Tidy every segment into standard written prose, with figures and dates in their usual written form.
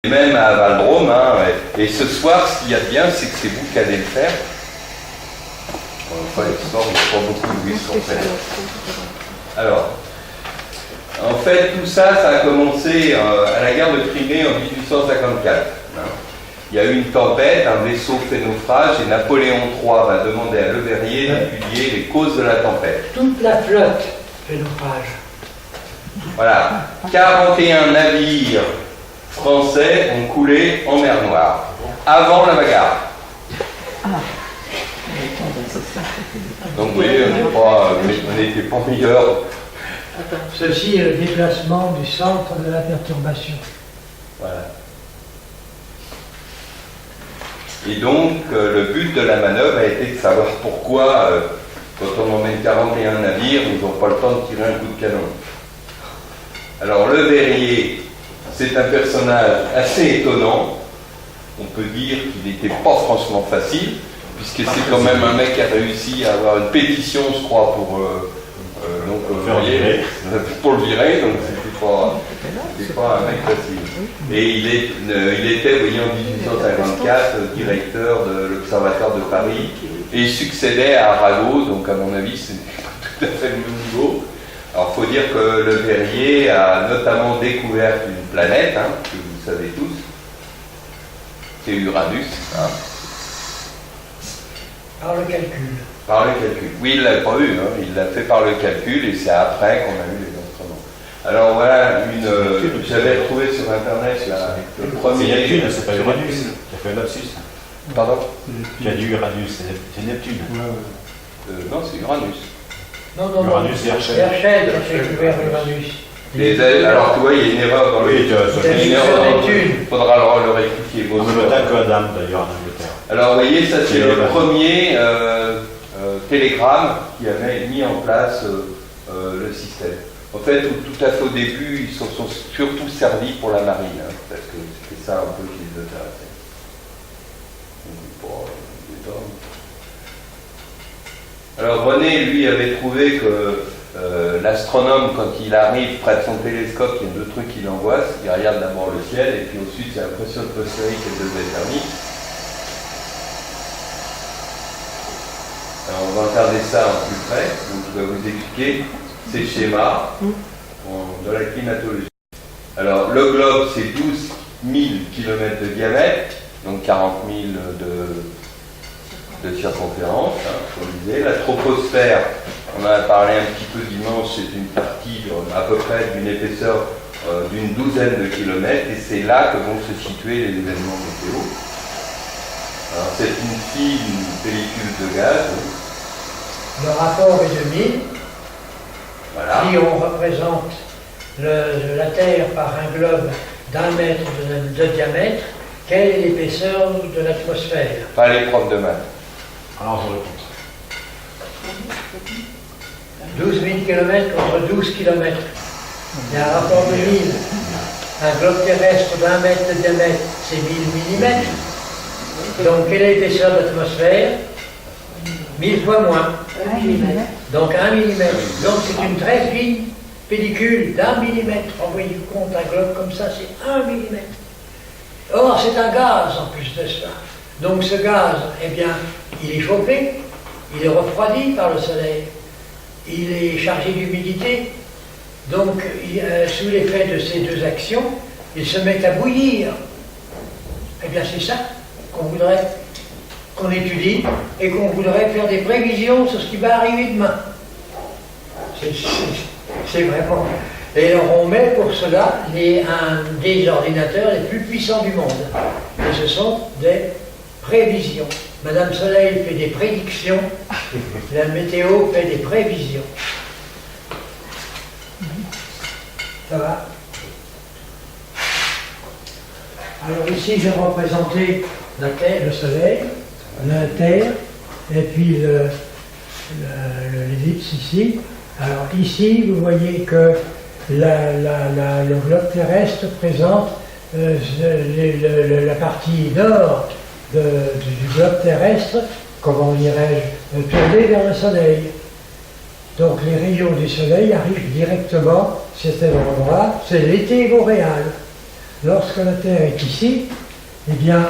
même à Valdrome, hein, et ce soir, ce qu'il y a de bien, c'est que c'est vous qui allez le faire. Enfin, ce soir, il n'y a pas beaucoup de bruit sur scène. Alors, en fait, tout ça, ça a commencé à la guerre de Crimée en 1854. Hein. Il y a eu une tempête, un vaisseau fait naufrage, et Napoléon III va demander à Leverrier d'étudier les causes de la tempête. Toute la flotte fait naufrage. Voilà, 41 navires français ont coulé en mer Noire, avant la bagarre. Donc oui, on n'était pas meilleurs. Ceci est le déplacement du centre de la perturbation. Voilà. Et donc, le but de la manœuvre a été de savoir pourquoi, quand on emmène 41 navires, ils n'ont pas le temps de tirer un coup de canon. Alors, Leverrier, c'est un personnage assez étonnant. On peut dire qu'il n'était pas franchement facile, puisque c'est quand même un mec qui a réussi à avoir une pétition, je crois, pour le virer, donc c'était pas un mec facile. Et il était, vous voyez, en 1854, directeur de l'Observatoire de Paris, et il succédait à Arago, donc à mon avis, c'est tout à fait le même niveau. Alors, il faut dire que Leverrier a notamment découvert une planète, hein, que vous savez tous, c'est Uranus. Hein. Par le calcul. Par le calcul. Oui, il ne l'a pas eu, hein. Il l'a fait par le calcul et c'est après qu'on a eu les instruments. Alors voilà, j'avais trouvé sur internet le premier. C'est Neptune, c'est pas Uranus qui a fait un lapsus. Pardon? Qui a dit Uranus, c'est Neptune. Non, c'est Uranus. Non, Uranus, c'est Herschel. Herschel a fait découvert Uranus. Alors tu vois, il y a une erreur dans le. Oui, il faudra le rectifier. En même temps qu'Adam, d'ailleurs, en Angleterre. Alors vous voyez, ça c'est le premier télégramme qui avait mis en place le système. En fait, tout à fait au début, ils se sont surtout servis pour la marine, hein, parce que c'était ça un peu qui les intéressait. Alors René, lui, avait trouvé que l'astronome, quand il arrive près de son télescope, il y a deux trucs qui l'angoissent. Il regarde d'abord le ciel, et puis ensuite il a l'impression de postérique et de lever thermique. Alors on va regarder ça en plus près, donc je vais vous expliquer ces schémas de la climatologie. Alors le globe, c'est 12 000 km de diamètre, donc 40 000 de circonférence, hein, comme je disais. La troposphère, on en a parlé un petit peu dimanche, c'est une partie à peu près d'une épaisseur d'une douzaine de kilomètres, et c'est là que vont se situer les événements météo. Alors c'est une fine pellicule de gaz. Le rapport est de 1000. Voilà. Si on représente la Terre par un globe d'1 mètre de diamètre, quelle est l'épaisseur de l'atmosphère? Pas les profs de maths. Alors je réponds. 12 000 km contre 12 km. Il y a un rapport de 1000. Un globe terrestre d'1 mètre de diamètre, c'est 1000 mm. Donc, quelle est l'épaisseur de l'atmosphère? 1000 fois moins. 1 mm. Donc, 1 mm. Donc, c'est une très fine pellicule d'1 millimètre. Envoyez-vous compte, un globe comme ça, c'est 1 mm. Or, c'est un gaz en plus de cela. Donc, ce gaz, eh bien, il est chauffé, il est refroidi par le soleil, il est chargé d'humidité. Donc, sous l'effet de ces deux actions, il se met à bouillir. Eh bien, c'est ça qu'on voudrait qu'on étudie et qu'on voudrait faire des prévisions sur ce qui va arriver demain. C'est vraiment... Et alors, on met pour cela un des ordinateurs les plus puissants du monde. Et ce sont des prévisions. Madame Soleil fait des prédictions, la météo fait des prévisions. Ça va? Alors ici, j'ai représenté la Terre, le Soleil, la Terre, et puis l'ellipse ici. Alors ici, vous voyez que le globe terrestre présente la partie nord du globe terrestre, comment dirais-je, tournée vers le Soleil. Donc les rayons du Soleil arrivent directement, c'est cet endroit, c'est l'été boréal. lorsque la Terre est ici, eh bien,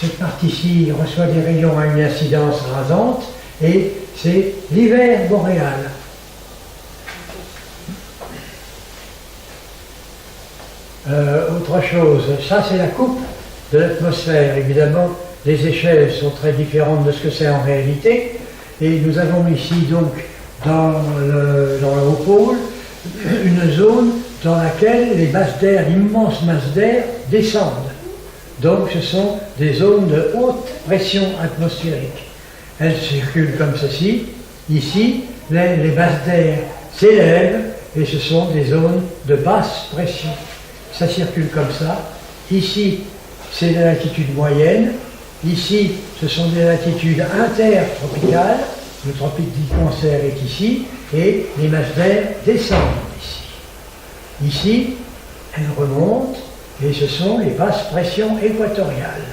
cette partie-ci reçoit des rayons à une incidence rasante, et c'est l'hiver boréal. Autre chose, ça c'est la coupe de l'atmosphère. Évidemment, les échelles sont très différentes de ce que c'est en réalité. Et nous avons ici donc dans le haut pôle une zone dans laquelle les masses d'air, l'immense masse d'air descendent. Donc ce sont des zones de haute pression atmosphérique. Elles circulent comme ceci. Ici, les masses d'air s'élèvent et ce sont des zones de basse pression. Ça circule comme ça. Ici, c'est la latitude moyenne. Ici, ce sont des latitudes intertropicales. Le tropique du Cancer est ici. Et les masses d'air descendent ici. Ici, elles remontent et ce sont les basses pressions équatoriales.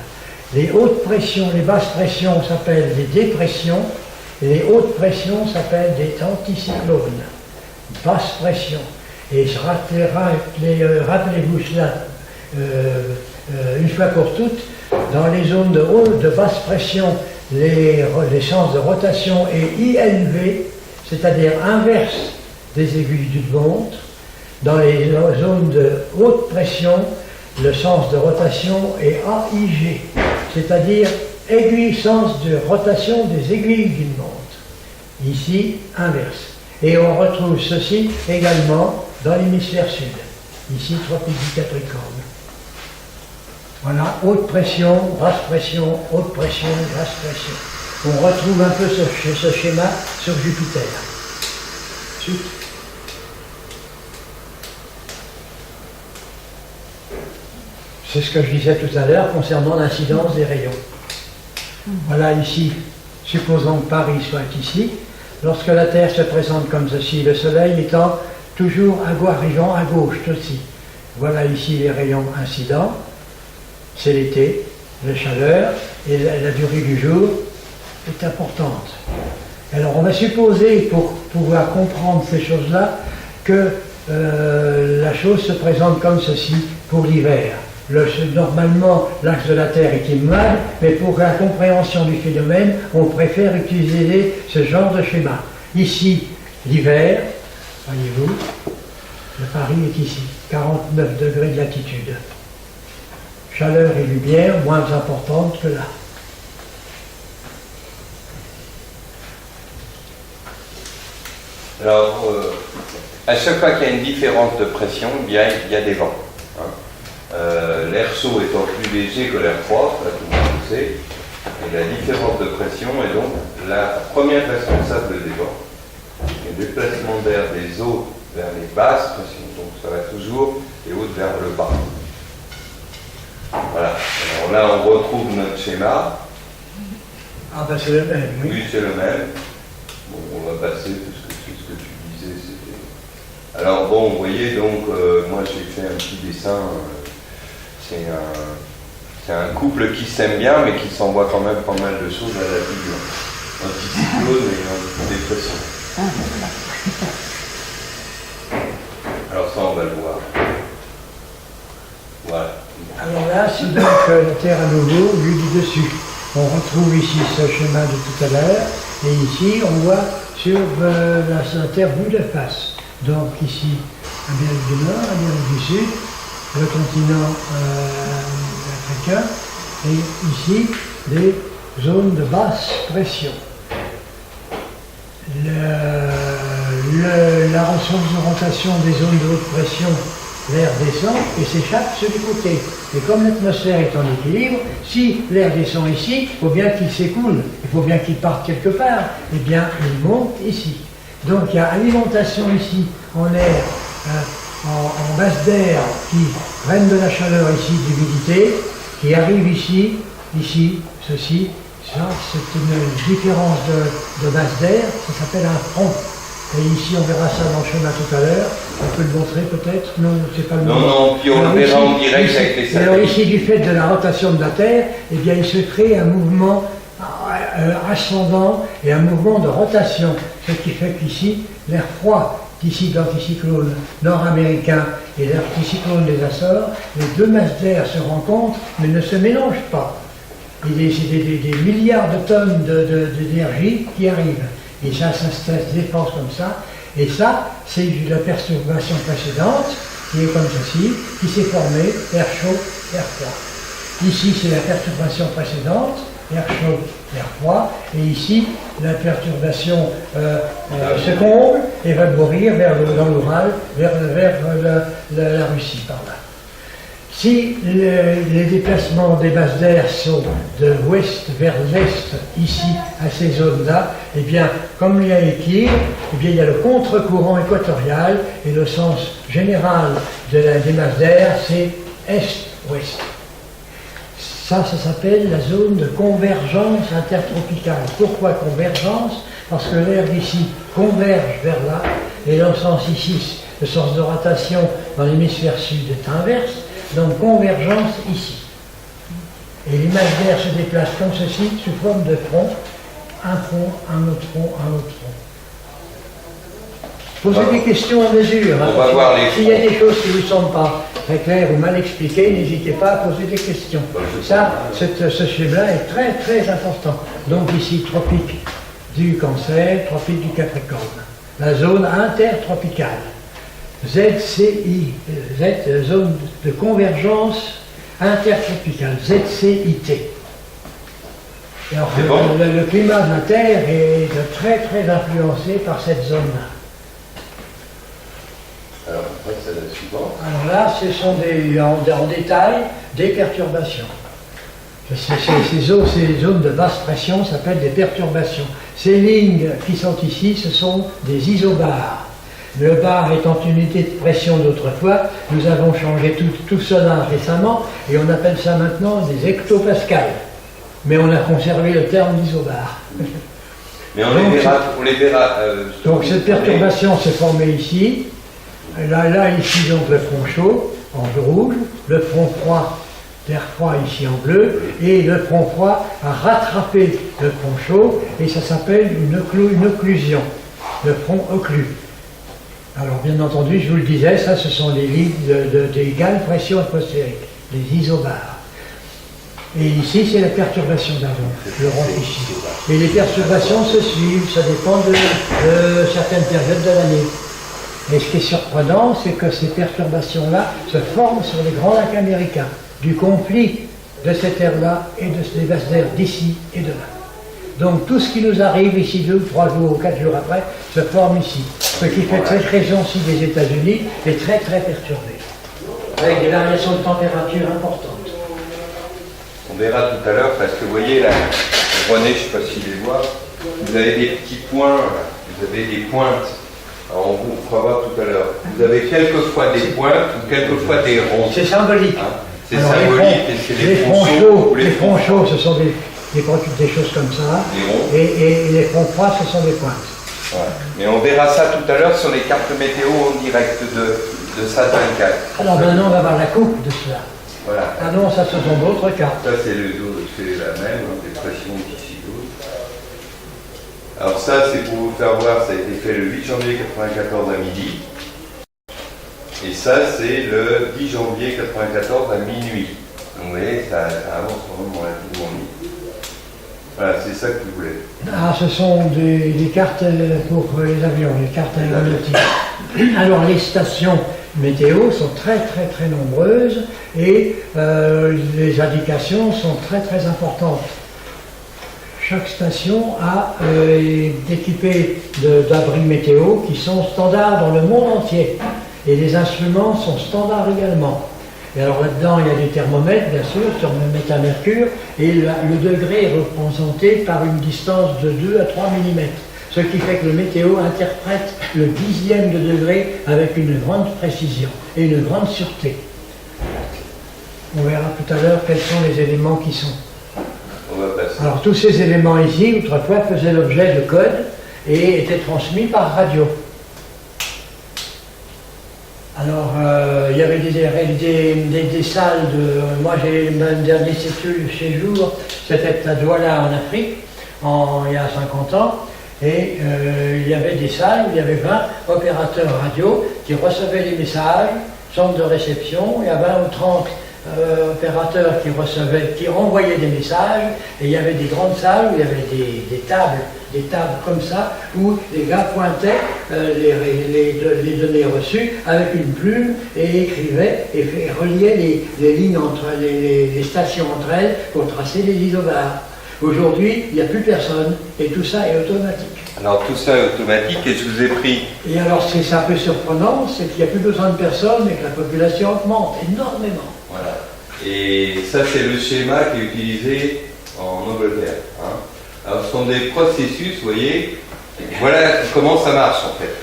Les hautes pressions, les basses pressions s'appellent des dépressions et les hautes pressions s'appellent des anticyclones. Basse pression. Et rappelez-vous cela une fois pour toutes, dans les zones de basse pression, les sens de rotation est ILV, c'est-à-dire inverse des aiguilles d'une montre. Dans les zones de haute pression, le sens de rotation est AIG, c'est-à-dire aiguille sens de rotation des aiguilles d'une montre. Ici, inverse. Et on retrouve ceci également dans l'hémisphère sud. Ici, tropique du Capricorne. Voilà, haute pression, basse pression, haute pression, basse pression. On retrouve un peu ce schéma sur Jupiter. Ensuite. C'est ce que je disais tout à l'heure concernant l'incidence des rayons. Voilà ici, supposons que Paris soit ici. Lorsque la Terre se présente comme ceci, le Soleil étant toujours arrivant à gauche aussi. Voilà ici les rayons incidents. C'est l'été, la chaleur et la durée du jour est importante. Alors on va supposer, pour pouvoir comprendre ces choses-là, que la chose se présente comme ceci pour l'hiver. Normalement, l'axe de la Terre est immuable, mais pour la compréhension du phénomène, on préfère utiliser ce genre de schéma. Ici, l'hiver, voyez-vous, le Paris est ici, 49 degrés de latitude. Chaleur et lumière moins importantes que là. Alors, à chaque fois qu'il y a une différence de pression, il y a des vents. Hein. L'air chaud étant plus léger que l'air froid, ça tout le monde le sait, et la différence de pression est donc la première responsable des vents. Le déplacement d'air des hautes vers les basses pressions, donc ça va toujours les hautes vers le bas. Voilà, alors là on retrouve notre schéma. Ah ben c'est le même, oui. Oui, c'est le même. Bon, on va passer parce que c'est ce que tu disais. Alors bon, vous voyez, donc moi j'ai fait un petit dessin. C'est un couple qui s'aime bien, mais qui s'envoie quand même pas mal de choses à la figure. Un petit cyclone et une dépression. Alors ça, on va le voir. Voilà. Alors là, c'est donc la Terre à nouveau, vue du dessus. On retrouve ici ce schéma de tout à l'heure, et ici, on voit sur la Terre vue de face. Donc ici, Amérique du Nord, Amérique du Sud, le continent africain, et ici, des zones de basse pression. La ressource de rotation des zones de haute pression, l'air descend et s'échappe sur les côtés. Et comme l'atmosphère est en équilibre, si l'air descend ici, il faut bien qu'il s'écoule, il faut bien qu'il parte quelque part, et bien il monte ici. Donc il y a alimentation ici en air, en masse d'air qui prennent de la chaleur ici, de l'humidité, qui arrive ici, ceci, ça, c'est une différence de masse d'air, ça s'appelle un front. Et ici, on verra ça dans le schéma tout à l'heure. On peut le montrer peut-être? Non, c'est pas le moment. Non, puis on le verra en direct avec les satellites. Alors ici, du fait de la rotation de la Terre, eh bien, il se crée un mouvement ascendant et un mouvement de rotation. Ce qui fait qu'ici, l'air froid l'anticyclone nord-américain et l'anticyclone des Açores, les deux masses d'air se rencontrent mais ne se mélangent pas. Il y a des milliards de tonnes d'énergie qui arrivent. Et ça se dépense comme ça. Et ça, c'est la perturbation précédente, qui est comme ceci, qui s'est formée, air chaud, air froid. Ici, c'est la perturbation précédente, air chaud, air froid, et ici, la perturbation se comble et va mourir dans l'Oural, vers la Russie, par là. Si les déplacements des masses d'air sont de l'ouest vers l'est, ici, à ces zones-là, eh bien, comme il y a l'équilibre, eh bien, il y a le contre-courant équatorial, et le sens général des masses d'air, c'est est-ouest. Ça s'appelle la zone de convergence intertropicale. Pourquoi convergence? Parce que l'air d'ici converge vers là, et le sens ici, le sens de rotation dans l'hémisphère sud est inverse, donc convergence ici. Et les masses d'air se déplacent comme ceci, sous forme de front, un front, un autre front, un autre front. Posez des questions à mesure. On va voir les S'il y a des choses qui ne vous semblent pas très claires ou mal expliquées, n'hésitez pas à poser des questions. Ça, ce schéma est très très important. Donc ici, tropique du Cancer, tropique du Capricorne. La zone intertropicale. ZCI, zone de convergence intertropicale, ZCIT. Et alors, le climat de la Terre est très très influencé par cette zone-là. Alors, après, c'est la suivante. Alors là, ce sont en détail des perturbations. Ces zones de basse pression s'appellent des perturbations. Ces lignes qui sont ici, ce sont des isobars. Le bar étant une unité de pression d'autrefois, nous avons changé tout cela récemment et on appelle ça maintenant des hectopascales. Mais on a conservé le terme d'isobar. Mais on les verra. Donc cette perturbation s'est formée ici. Là, ici, donc le front chaud en rouge, le front froid, l'air froid ici en bleu, et le front froid a rattrapé le front chaud et ça s'appelle une occlusion, le front occlu. Alors bien entendu, je vous le disais, ça ce sont des lignes d'égale pression atmosphérique, les isobars. Et ici c'est la perturbation d'avant, le rond ici. Et les perturbations se suivent, ça dépend de certaines périodes de l'année. Et ce qui est surprenant, c'est que ces perturbations-là se forment sur les grands lacs américains, du conflit de cette air-là et des basses d'air d'ici et de là. Donc tout ce qui nous arrive ici 2 ou 3 jours ou 4 jours après se forme ici. Ce qui fait que cette région-ci des États-Unis est très très perturbée, avec des variations de température importantes. On verra tout à l'heure, parce que vous voyez là, René, je ne sais pas s'il les voit, vous avez des petits points, vous avez des pointes. Alors on vous fera voir tout à l'heure. Vous avez quelquefois des pointes ou quelquefois des ronds. C'est symbolique. Hein, c'est alors, symbolique, et c'est les fronts chauds. Les fronts chauds, ce sont des choses comme ça. Et les fronts froids, ce sont des pointes. Ouais. Mais on verra ça tout à l'heure sur les cartes météo en direct de Saturn 4. Alors maintenant, on va voir la coupe de cela. Voilà. Ah non, ça, ce sont d'autres cartes. Ça, c'est la même, l'expression anticyclone. Alors ça, c'est pour vous faire voir, ça a été fait le 8 janvier 1994 à midi. Et ça, c'est le 10 janvier 1994 à minuit. Donc vous voyez, ça avance vraiment relativement vite. Voilà, c'est ça que je voulais. Ah, ce sont des cartes pour les avions, les cartes aéronautiques. Alors, les stations météo sont très très très nombreuses et les indications sont très très importantes. Chaque station est équipée d'abris météo qui sont standards dans le monde entier. Et les instruments sont standards également. Et alors là-dedans, il y a des thermomètres, bien sûr, thermomètre à mercure, et le degré est représenté par une distance de 2 à 3 mm. Ce qui fait que le météo interprète le dixième de degré avec une grande précision et une grande sûreté. On verra tout à l'heure quels sont les éléments qui sont. On va passer. Alors tous ces éléments ici, autrefois, faisaient l'objet de codes et étaient transmis par radio. Alors, il y avait des salles de... Moi, j'ai mon dernier séjour, c'était à Douala en Afrique, il y a 50 ans, Et il y avait des salles où il y avait 20 opérateurs radio qui recevaient les messages, centre de réception, il y a 20 ou 30 opérateurs qui renvoyaient des messages, et il y avait des grandes salles où il y avait des tables comme ça, où les gars pointaient les données reçues avec une plume et écrivaient et reliaient les lignes entre les stations entre elles pour tracer les isomères. Aujourd'hui, il n'y a plus personne et tout ça est automatique. Alors tout ça est automatique et je vous ai pris. Et alors ce qui est un peu surprenant, c'est qu'il n'y a plus besoin de personne et que la population augmente énormément. Voilà. Et ça, c'est le schéma qui est utilisé en Angleterre. Hein. Alors, ce sont des processus, vous voyez. Voilà comment ça marche en fait.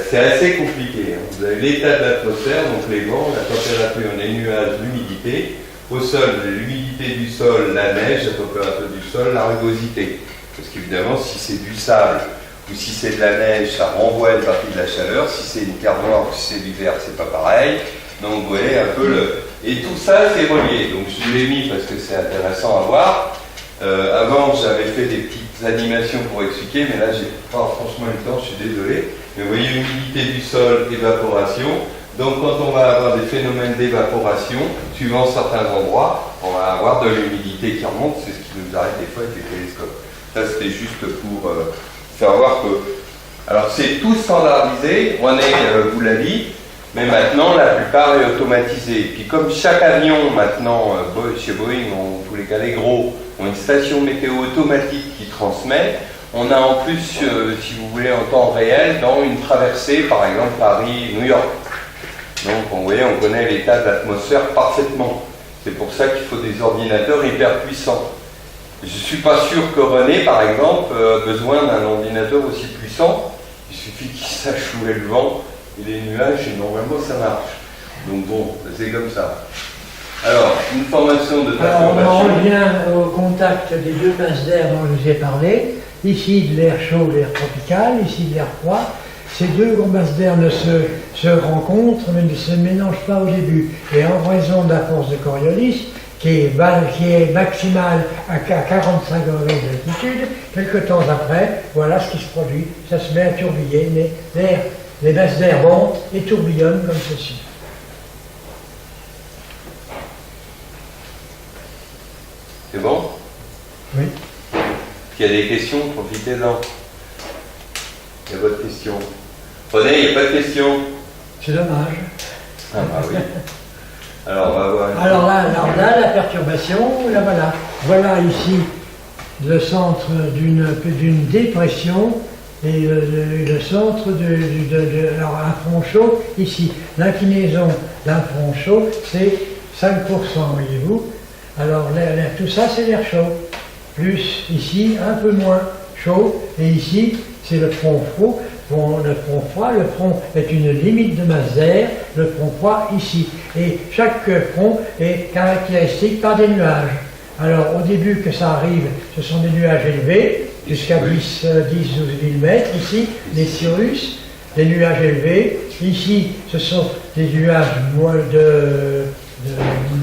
C'est assez compliqué. Hein. Vous avez l'état de l'atmosphère, donc les vents, la température, les nuages, l'humidité. Au sol, l'humidité du sol, la neige, la température du sol, la rugosité. Parce qu'évidemment, si c'est du sable ou si c'est de la neige, ça renvoie une partie de la chaleur. Si c'est une terre noire ou si c'est l'hiver, c'est pas pareil. Donc vous voyez un peu le... Et tout ça, c'est relié. Donc je vous l'ai mis parce que c'est intéressant à voir. Avant, j'avais fait des petites animations pour expliquer, mais là, j'ai pas franchement eu le temps, je suis désolé. Mais vous voyez, humidité du sol, évaporation. Donc quand on va avoir des phénomènes d'évaporation, suivant certains endroits, on va avoir de l'humidité qui remonte, c'est ce qui nous arrive des fois avec les télescopes. Ça, c'était juste pour faire voir que... Alors c'est tout standardisé, René vous l'a dit, mais maintenant la plupart est automatisé. Puis comme chaque avion maintenant, chez Boeing, en tous les cas les gros, ont une station météo automatique qui transmet, on a en plus, si vous voulez, en temps réel, dans une traversée, par exemple Paris-New York. Donc, vous voyez, on connaît l'état de l'atmosphère parfaitement. C'est pour ça qu'il faut des ordinateurs hyper puissants. Je ne suis pas sûr que René, par exemple, a besoin d'un ordinateur aussi puissant. Il suffit qu'il sache où est le vent et les nuages, et normalement ça marche. Donc bon, c'est comme ça. Alors, une formation de perturbation. On en revient au contact des deux masses d'air dont je vous ai parlé. Ici, de l'air chaud, l'air tropical, ici, de l'air froid. Ces deux masses d'air ne se rencontrent, mais ne se mélangent pas au début. Et en raison de la force de Coriolis, qui est maximale à 45 degrés d'altitude, quelques temps après, voilà ce qui se produit. Ça se met à tourbiller, mais les masses d'air montent et tourbillonnent comme ceci. C'est bon? Oui. S'il y a des questions, profitez-en. Il y a pas de questions. René, il n'y a pas de questions. C'est dommage. Ah bah oui. Alors on va voir. Alors là, la perturbation, là voilà. Voilà ici le centre d'une dépression et le centre alors un front chaud ici. L'inclinaison d'un front chaud, c'est 5%, voyez-vous. Alors tout ça, c'est l'air chaud. Plus ici, un peu moins chaud. Et ici, c'est le front froid. Le front froid, le front est une limite de masse d'air, le front froid ici. Et chaque front est caractéristique par des nuages. Alors au début que ça arrive, ce sont des nuages élevés, jusqu'à 10-12 000 mètres. Ici, les cirrus, des nuages élevés. Ici, ce sont des nuages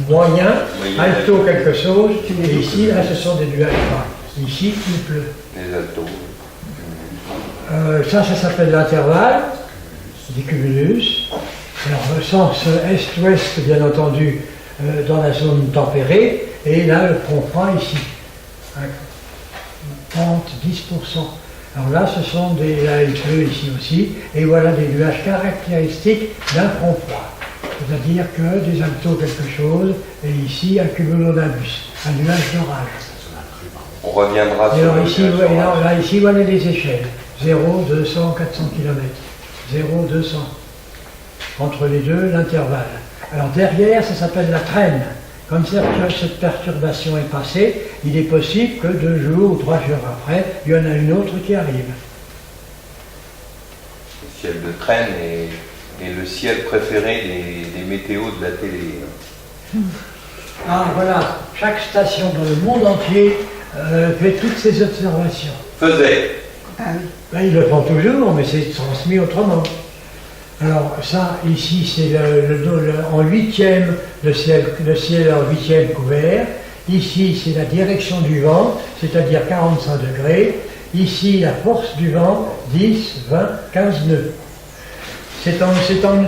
moyens, alto quelque chose. Et ici, là, ce sont des nuages bas. Ici, il pleut. Les altos. Ça s'appelle l'intervalle, des cumulus. Alors, le sens est-ouest, bien entendu, dans la zone tempérée, et là, le front froid ici. 10%. Alors là, ce sont là, il pleut ici aussi, et voilà des nuages caractéristiques d'un front froid. C'est-à-dire que des altos quelque chose, et ici, un cumulonimbus, un nuage d'orage. On reviendra et sur alors ici, là, ici, voilà les échelles. 0, 200, 400 km. 0, 200. Entre les deux, l'intervalle. Alors derrière, ça s'appelle la traîne. Comme cette perturbation est passée, il est possible que 2 jours ou 3 jours après, il y en a une autre qui arrive. Le ciel de traîne est le ciel préféré des météos de la télé. Ah voilà, chaque station dans le monde entier fait toutes ces observations. Faisait. Ah oui. Ben, ils le font toujours, mais c'est transmis autrement. Alors ça, ici, c'est en huitième, le ciel en huitième couvert. Ici, c'est la direction du vent, c'est-à-dire 45 degrés. Ici, la force du vent, 10, 20, 15 nœuds.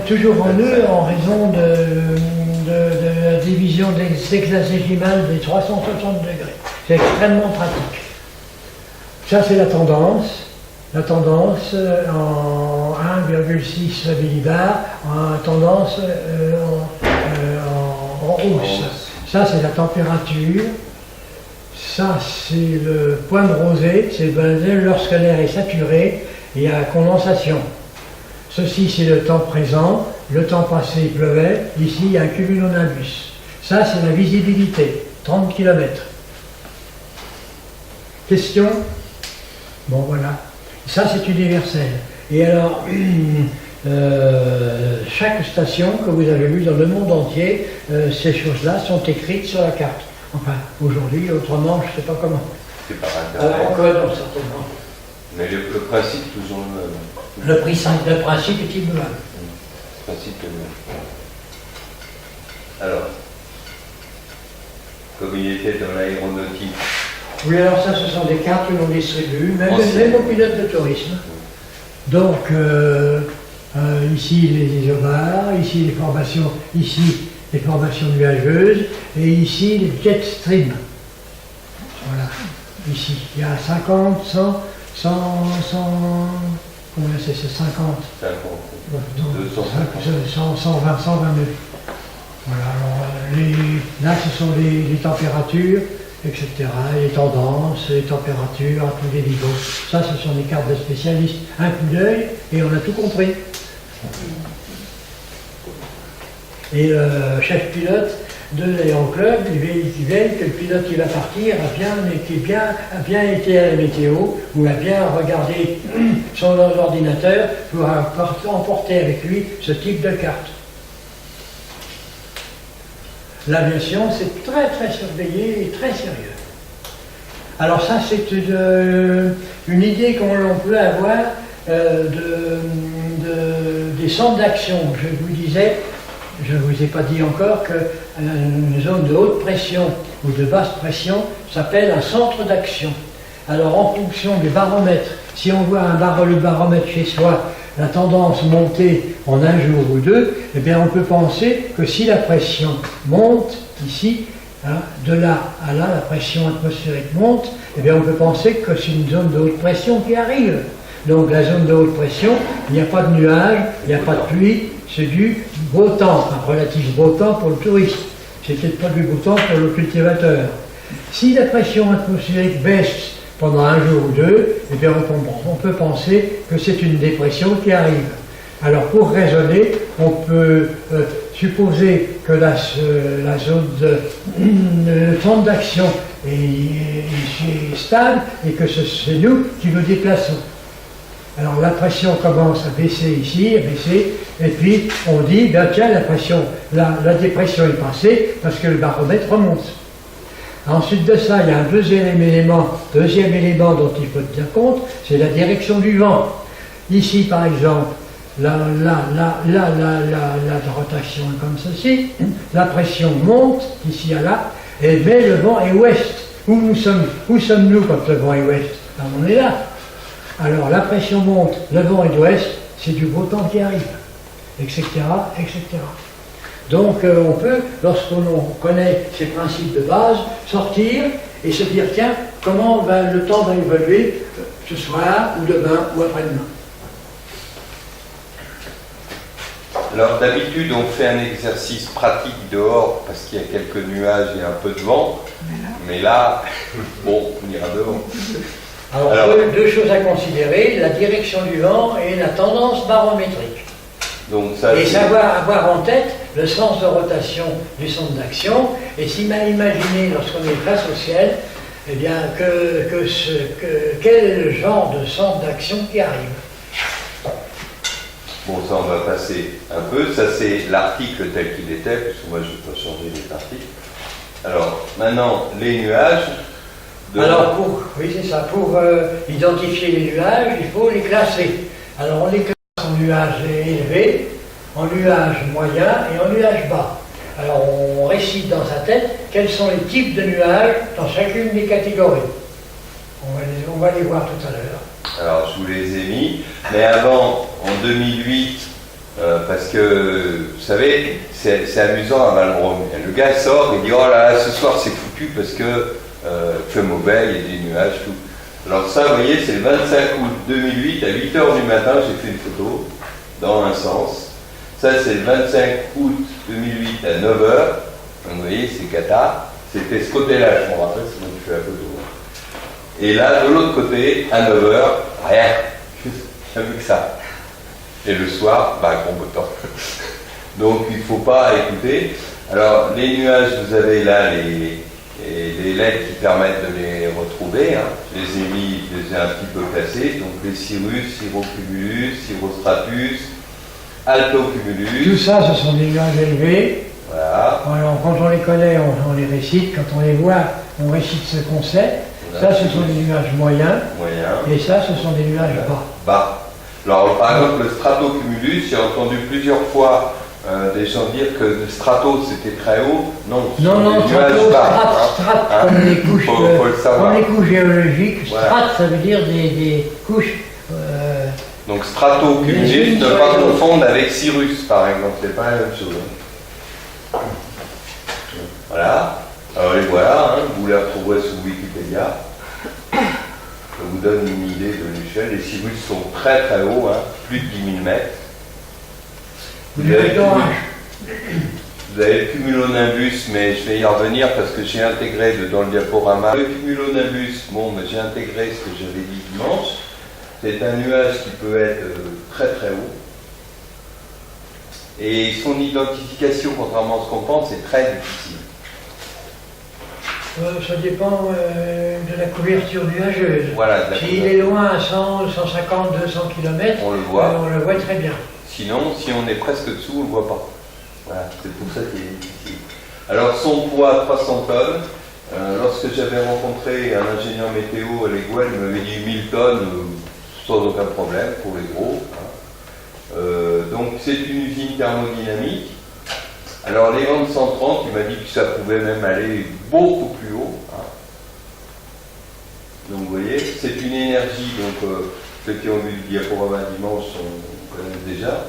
Toujours en nœuds en raison de la division hexagésimale des 360 degrés. C'est extrêmement pratique. Ça, c'est la tendance. La tendance en 1,6 millibars, en tendance en hausse. Ça, c'est la température. Ça, c'est le point de rosée. C'est lorsque l'air est saturé, il y a condensation. Ceci, c'est le temps présent. Le temps passé, il pleuvait. Ici, il y a un cumulonimbus. Ça, c'est la visibilité. 30 km. Question? Bon, voilà. Ça, c'est universel. Et alors, chaque station que vous avez vue dans le monde entier, ces choses-là sont écrites sur la carte. Enfin, aujourd'hui, autrement, je ne sais pas comment. C'est par Internet. Alors, encore, non, certainement. Mais le principe, toujours le même. Le principe est immuable. Le principe est le même. Alors, comme il était dans l'aéronautique. Oui, alors ça, ce sont des cartes que l'on distribue, même aux pilotes de tourisme. Donc, ici, les isobars, ici, les formations nuageuses, et ici, les jet stream. Voilà, ici, il y a 50, 100, combien c'est 50 250. 120 nœuds. Voilà, alors, là, ce sont les températures, etc., les tendances, les températures à tous les niveaux. Ça, ce sont des cartes de spécialistes. Un coup d'œil, et on a tout compris. Et le chef pilote de l'aéroclub, il veille que le pilote qui va partir a bien été à la météo, ou a bien regardé son ordinateur pour emporter avec lui ce type de carte. L'aviation, c'est très très surveillé et très sérieux. Alors ça, c'est une idée qu'on peut avoir des centres d'action. Je vous disais, je ne vous ai pas dit encore qu'une zone de haute pression ou de basse pression s'appelle un centre d'action. Alors en fonction du baromètre, si on voit le baromètre chez soi, la tendance montée en un jour ou deux, eh bien on peut penser que si la pression monte ici, hein, de là à là, la pression atmosphérique monte, eh bien on peut penser que c'est une zone de haute pression qui arrive. Donc la zone de haute pression, il n'y a pas de nuages, il n'y a pas de pluie, c'est du beau temps, un relatif beau temps pour le touriste. C'est peut-être pas du beau temps pour le cultivateur. Si la pression atmosphérique baisse pendant un jour ou deux, eh bien on peut penser que c'est une dépression qui arrive. Alors pour raisonner, on peut supposer que la zone le centre d'action est stable et que c'est nous qui nous déplaçons. Alors la pression commence à baisser ici, et puis on dit, ben tiens, la dépression est passée parce que le baromètre remonte. Ensuite de ça, il y a un deuxième élément dont il faut tenir compte, c'est la direction du vent. Ici, par exemple, la rotation est comme ceci, la pression monte d'ici à là, mais le vent est ouest. Où sommes-nous quand le vent est ouest? Ben, on est là. Alors la pression monte, le vent est d'ouest, c'est du beau temps qui arrive, etc., etc. Donc on peut, lorsqu'on connaît ces principes de base, sortir et se dire, tiens, comment le temps va évoluer ce soir, ou demain, ou après-demain. Alors d'habitude on fait un exercice pratique dehors parce qu'il y a quelques nuages et un peu de vent, mais là, bon, on ira devant. Alors deux choses à considérer, la direction du vent et la tendance barométrique. Donc ça, et savoir avoir en tête le sens de rotation du centre d'action, et s'imaginer lorsqu'on est face au ciel, eh bien, quel est le genre de centre d'action qui arrive. Bon, ça on va passer un peu, ça c'est l'article tel qu'il était, parce que moi je ne peux pas changer les articles. Alors, maintenant, les nuages. Alors, pour identifier les nuages, il faut les classer. Alors, on les classe en nuages élevés, en nuages moyens et en nuages bas. Alors, on récite dans sa tête quels sont les types de nuages dans chacune des catégories. On va les voir tout à l'heure. Alors, je vous les ai mis. Mais avant, en 2008, parce que, vous savez, c'est amusant à Valbrome. Le gars sort et dit, oh là là, ce soir c'est foutu parce que il fait mauvais, il y a des nuages, tout. Alors ça, vous voyez, c'est le 25 août 2008, à 8h du matin, j'ai fait une photo, dans un sens. Ça, c'est le 25 août 2008 à 9h. Donc, vous voyez, c'est cata. C'était ce côté-là, je me rappelle, c'est moi qui fais la photo. Et là, de l'autre côté, à 9h, rien. Jamais que ça. Et le soir, gros beau temps. Donc, il ne faut pas écouter. Alors, les nuages, vous avez là les lettres qui permettent de les retrouver. Hein. Je les ai un petit peu classés. Donc, les cirrus, cirrocumulus, cirrostratus, altocumulus. Tout ça, ce sont des nuages élevés. Voilà. Alors, quand on les connaît, on les récite. Quand on les voit, on récite ce qu'on sait. Ça, ce sont des nuages moyens. Et ça, ce sont des nuages bas. Alors, par exemple, le stratocumulus, j'ai entendu plusieurs fois des gens dire que le strato, c'était très haut. Non, strato, strate, comme les couches, faut le savoir. comme les couches géologiques. Voilà. Strate, ça veut dire des couches. Donc, stratocumulus, ne pas confondre avec cirrus, par exemple. C'est pas la même chose. Voilà. Alors, les voilà, hein, vous les retrouverez sous Wikipédia. Ça vous donne une idée de l'échelle. Les cirrus sont très très hauts, hein, plus de 10 000 mètres. Vous avez le cumulonimbus, mais je vais y revenir parce que j'ai intégré dans le diaporama. Le cumulonimbus, j'ai intégré ce que j'avais dit dimanche. C'est un nuage qui peut être très très haut. Et son identification, contrairement à ce qu'on pense, est très difficile. Ça dépend de la couverture nuageuse. Voilà, s'il est loin à 100, 150, 200 km, on le voit très bien. Sinon, si on est presque dessous, on ne le voit pas. Voilà, c'est pour ça qu'il est difficile. Alors, son poids, 300 tonnes. Lorsque j'avais rencontré un ingénieur météo à l'Égoile, il m'avait dit 1000 tonnes, sans aucun problème pour les gros. Hein. Donc, c'est une usine thermodynamique. Alors, les vents de 130, il m'a dit que ça pouvait même aller beaucoup plus haut. Hein. Donc, vous voyez, c'est une énergie, donc ceux qui ont vu le diaporama dimanche connaissent déjà.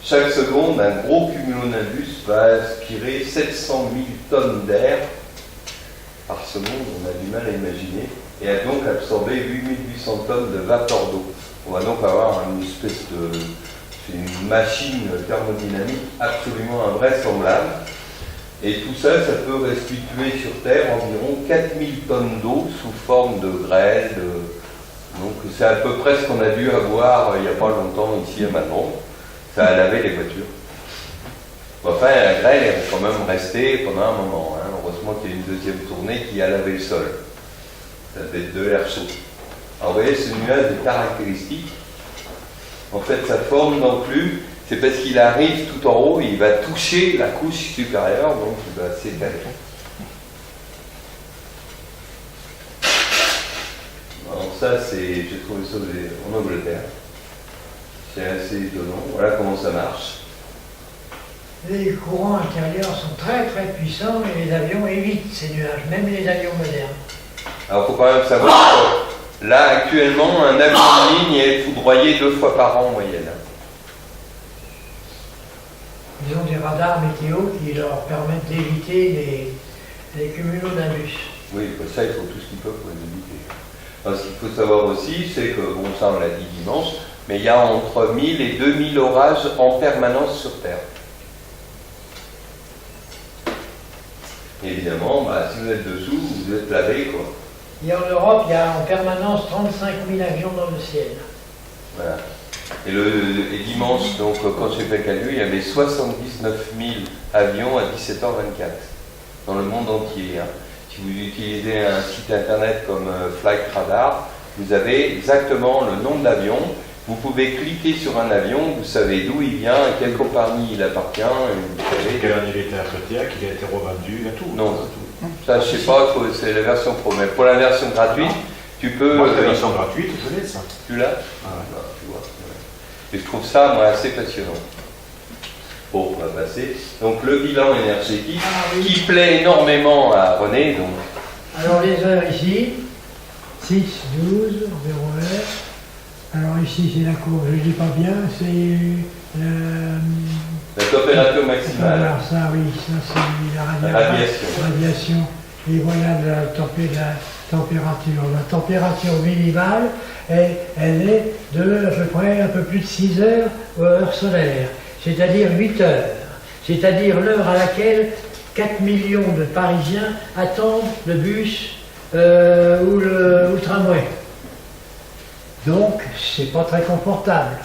Chaque seconde, un gros cumulonimbus va aspirer 700 000 tonnes d'air par seconde, on a du mal à imaginer, et a donc absorbé 8800 tonnes de vapeur d'eau. On va donc avoir une espèce de... C'est une machine thermodynamique absolument invraisemblable. Et tout ça, ça peut restituer sur Terre environ 4000 tonnes d'eau sous forme de grêle. Donc c'est à peu près ce qu'on a dû avoir il n'y a pas longtemps ici à Madron. Ça a lavé les voitures. Enfin, la grêle est quand même restée pendant un moment. Hein. Heureusement qu'il y a une deuxième tournée qui a lavé le sol. Ça devait être de l'air chaud. Alors vous voyez, ce nuage est caractéristique. En fait, sa forme d'enclume, c'est parce qu'il arrive tout en haut, il va toucher la couche supérieure, donc il va s'étaler. Alors ça, j'ai trouvé ça en Angleterre. C'est assez étonnant. Voilà comment ça marche. Les courants intérieurs sont très très puissants et les avions évitent ces nuages, même les avions modernes. Alors il faut quand même savoir que là, actuellement, un avion de ligne est foudroyé 2 fois par an en moyenne. Ils ont des radars météo qui leur permettent d'éviter les cumulonimbus. Oui, ça, il faut tout ce qu'ils peuvent pour les éviter. Alors, ce qu'il faut savoir aussi, c'est que, bon, ça on l'a dit dimanche, mais il y a entre 1000 et 2000 orages en permanence sur Terre. Et évidemment, si vous êtes dessous, vous êtes lavé, quoi. Et en Europe, il y a en permanence 35 000 avions dans le ciel. Voilà. Et dimanche, donc, quand j'ai fait le calcul, il y avait 79 000 avions à 17h24 dans le monde entier. Hein. Si vous utilisez un site internet comme Flight Radar, vous avez exactement le nombre d'avions. Vous pouvez cliquer sur un avion, vous savez d'où il vient, à quelle compagnie il appartient. Et vous savez quelle année il était affrété, qu'il a été revendu, et tout. Non, ça je sais pas, c'est la version pro. Mais pour la version gratuite, tu peux. Moi, la version gratuite, je l'ai ça. Tu l'as? Ah, tu vois. Et je trouve ça, moi, assez passionnant. Bon, on va passer. Donc, le bilan énergétique, qui plaît énormément à René. Donc. Alors, les heures ici, 6, 12, 0 Alors ici c'est la courbe, je ne dis pas bien, c'est La température maximale. alors ça oui, ça c'est la radiation. Et voilà la température. La température minimale, elle est de à peu près un peu plus de 6 heures heure solaire, c'est-à-dire 8 heures. C'est-à-dire l'heure à laquelle 4 millions de Parisiens attendent le bus ou le tramway. Donc, c'est pas très confortable.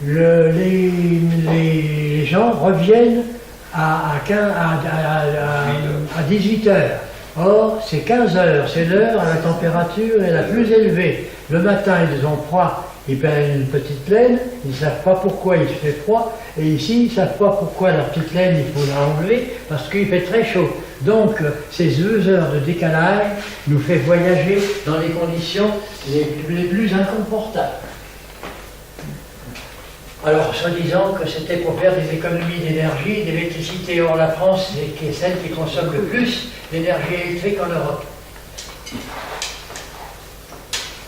Les gens reviennent à 18 heures. Or, c'est 15 heures, c'est l'heure à la température est la plus élevée. Le matin, ils ont froid, ils prennent une petite laine, ils ne savent pas pourquoi il fait froid, et ici, ils ne savent pas pourquoi la petite laine, il faut la enlever, parce qu'il fait très chaud. Donc, ces 2 heures de décalage nous fait voyager dans les conditions les plus inconfortables. Alors, soi-disant que c'était pour faire des économies d'énergie, d'électricité. Or, la France est celle qui consomme le plus d'énergie électrique en Europe.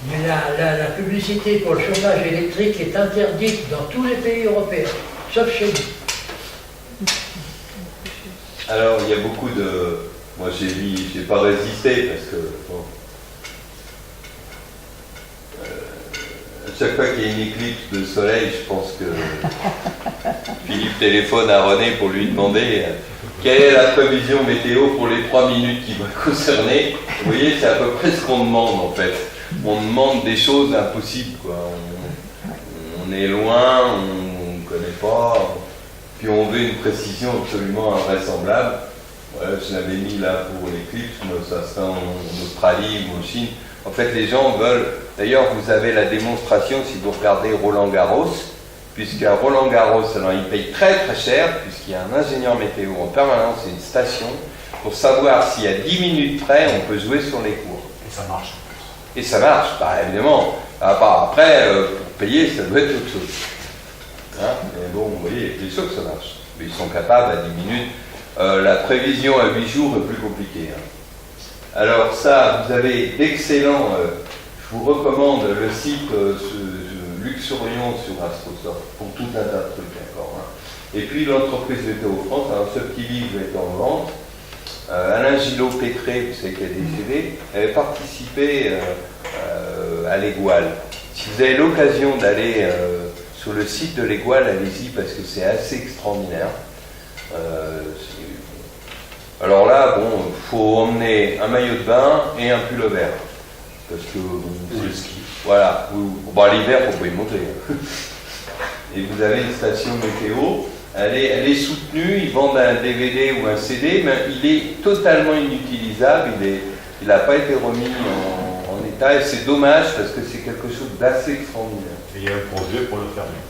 Mais la publicité pour le chauffage électrique est interdite dans tous les pays européens, sauf chez nous. Alors, il y a beaucoup de... Moi, j'ai pas résisté parce que... Bon, chaque fois qu'il y a une éclipse de soleil, je pense que Philippe téléphone à René pour lui demander quelle est la prévision météo pour les 3 minutes qui vont concerner. Vous voyez, c'est à peu près ce qu'on demande en fait. On demande des choses impossibles, quoi. On est loin, on ne connaît pas, puis on veut une précision absolument invraisemblable. Voilà, je l'avais mis là pour l'éclipse, mais ça serait en Australie ou en Chine. En fait, les gens veulent... D'ailleurs, vous avez la démonstration si vous regardez Roland Garros, puisqu'à Roland Garros, alors il paye très très cher, puisqu'il y a un ingénieur météo en permanence et une station, pour savoir si à 10 minutes près, on peut jouer sur les cours. Et ça marche. Et ça marche, bah, évidemment. Après, pour payer, ça doit être autre chose. Hein, mais bon, vous voyez, il y a des choses que ça marche. Mais ils sont capables à 10 minutes. La prévision à 8 jours est plus compliquée. Hein. Alors ça, vous avez d'excellents, je vous recommande le site Luxurion sur Astrosoft pour tout un tas de trucs encore. Hein. Et puis l'entreprise Météo France, alors ce petit livre est en vente. Alain Gillot-Pétré, vous savez qu'il a décédé, avait participé à l'Égoile. Si vous avez l'occasion d'aller sur le site de l'Égoile, allez-y parce que c'est assez extraordinaire. Alors là, bon, il faut emmener un maillot de bain et un pull vert. Parce que c'est le ski. Voilà. Bon, l'hiver, il ne faut pas y monter. Et vous avez une station météo, elle est soutenue, ils vendent un DVD ou un CD, mais il est totalement inutilisable, il n'a pas été remis en état, et c'est dommage parce que c'est quelque chose d'assez extraordinaire. Et il y a un projet pour le fermer.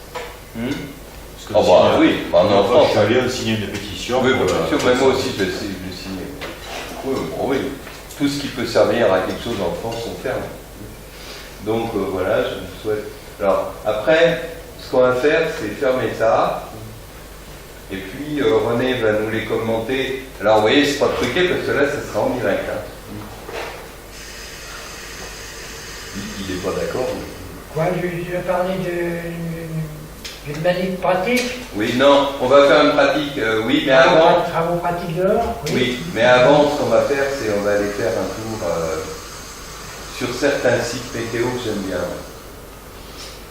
Oh bah oui, en France. Je suis allé signer une pétition. Oui, mais moi aussi je vais signer. Oui, bon, oui, tout ce qui peut servir à quelque chose en France, on ferme. Donc voilà, je vous souhaite. Alors après, ce qu'on va faire, c'est fermer ça. Et puis René va nous les commenter. Alors vous voyez, c'est pas truqué parce que là, ça sera en direct. Hein. Il n'est pas d'accord. Quoi, je vais parler d'une manip pratique. Oui, non, on va faire une pratique, oui, mais avant... Travaux pratiques dehors. Oui, mais avant, ce qu'on va faire, c'est on va aller faire un tour sur certains sites météo que j'aime bien.